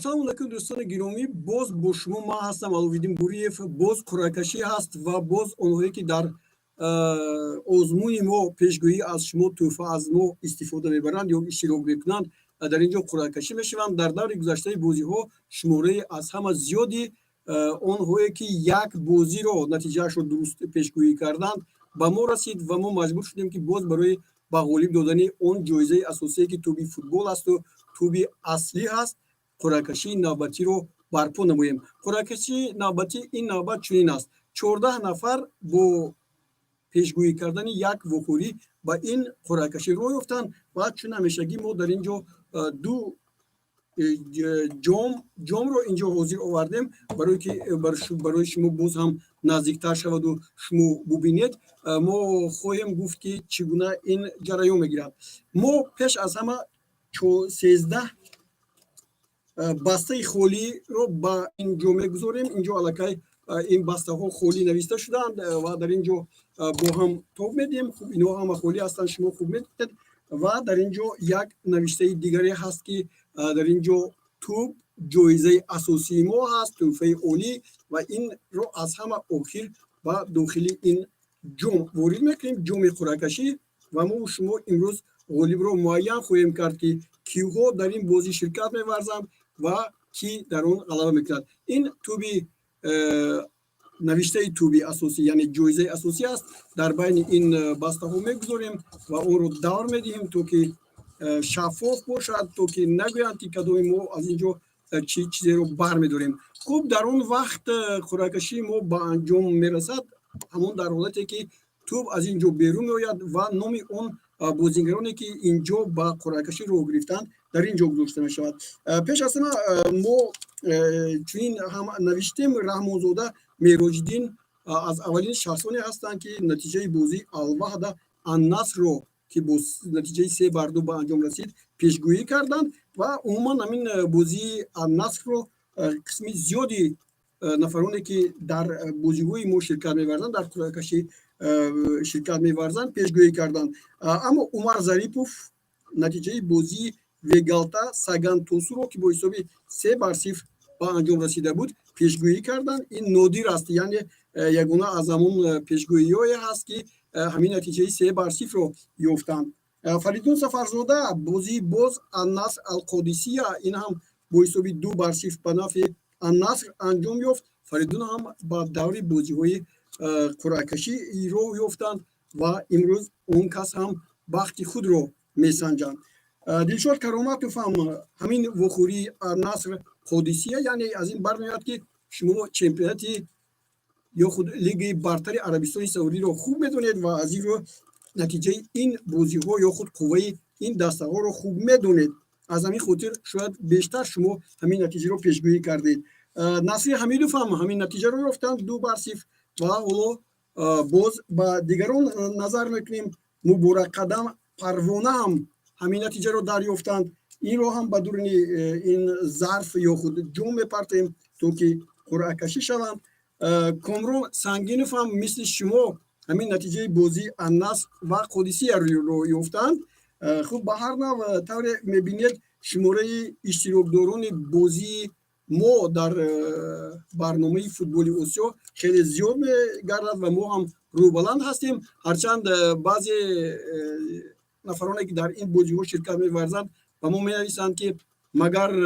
Selamünaleyküm دوستان گرامی باز با شما ما هستم علویدین بوریف باز کراکشی هست و باز اونهایی که در آزمون ما پیشگویی از شما توفه از ما استفاده میبرند یا اشتراک میکنند در اینجا کراکشی میشوند. در دور گذشته بازی ها شماره از همه زیادی اونهایی که یک بازی رو نتیجهش رو درست پیشگویی کردند به ما رسید و ما مجبور شدیم که باز برای به غالب دادن اون جایزه اساسی که توبی فوتبال است و توبی اصلی هست قرعه‌کشی نوبتی رو برپا نموییم. قرعه‌کشی نوبتی این نوبت چنین است: 14 نفر با پیشگویی کردن یک وخوری با این قرعه‌کشی روی یافتند و چون همیشگی ما در اینجا دو جام رو اینجا حاضر آوردیم برای که برای شما باز هم نزدیکتر شود و شما ببینید. ما خواهیم گفت که چگونه این جریان میگیرد. ما پیش از همه 13 بسته خالی رو با اینجا میگذاریم. اینجا علاقه این بسته ها خالی نوشته شدند و در اینجا با هم توب میدیم. خوب اینا هم خالی هستند، شما خوب میدید. و در اینجا یک نوشته دیگری هست که در اینجا توب جایزه اساسی ما هست، توفه اولی، و این رو از همه آخر با داخلی این جام وارد میکنیم، جام قرعه‌کشی. و ما شما امروز غالب رو معین خواهیم کرد که کیوها در این بازی شرکت می‌ورزند و کی در اون غلبه میکند. این توبی نوشته توبی اساسی یعنی جایزه اساسی است. در بین این بسته ها میگذاریم و اون رو دور میدیم تا که شفاف باشد، تا که نگویند که کدوم ما از اینجا چیزی رو برمیداریم. خوب در اون وقت قرعه‌کشی ما به انجام میرسد، همون در حالتی که توپ از اینجا بیرون میآید و نام اون بازیگرانی که اینجا با قرعه‌کشی رو گرفتند در اینجا گذاشته می شود. پیش از ما چون هم نوشتیم رحمانزاده میراج‌الدین از اولین شخصانی هستند که نتیجه بازی الوحده النصر رو که با نتیجه 3-2 به انجام رسید پیشگویی کردند و عموما همین بازی النصر رو قسم زیادی نفرانی که در بازی‌های ما شرکت می‌ورزند در قرعه‌کشی شرکت می‌ورزند پیشگویی کردند. اما عمر ظریفوف نتیجه بازی وگالتا ساگانتوسو رو که با حساب 3-0 به انجام رسیده بود پیشگویی کردند. این نادر است، یعنی یگانه از همون پیشگویی‌های هست که همین نتیجه 3-0 رو یافتند. فریدون سفرزاده بازی باز النصر القادسیه، این هم با حساب 2-0 به نفع النصر انجام یافت. فریدون هم با دور بازی‌های قرعه‌کشی رو یافتند و امروز اون کس هم بخت خود رو میسنجند. دلشاد کرامتوف هم همین وخوری النصر قادسیه، یعنی از این برمیاد که شما چمپیوناتی یا خود لیگ برتر عربستان سعودی رو خوب میدونید و از این رو نتیجه این بازی ها یا خود قوه این دسته ها رو خوب میدونید. از همین خاطر شاید بیشتر شما همین نتیجه رو پیشگویی کردید. نصری حمیدوف هم همین نتیجه رو یافتند 2-0 و حالا باز با دیگران نظر میکنیم. مبارک قدم پروانه هم همین نتیجه رو دریافتند. این رو هم بدون این ظرف یا خود جام میپرتیم تا که قرعه‌کشی شوند. کامرون سنگینوف هم مثل شما همین نتیجه بازی النصر و قادسیه رو یافتند. خوب به هر نوع طور میبینید شماره اشتراکداران بازی ما در برنامه فوتبال آسیا خیلی زیاد میگردد و ما هم روبلند هستیم، هرچند بعضی نفرانی که در این بازی ها شرکت می‌ورزند و ما می‌نویسند که مگر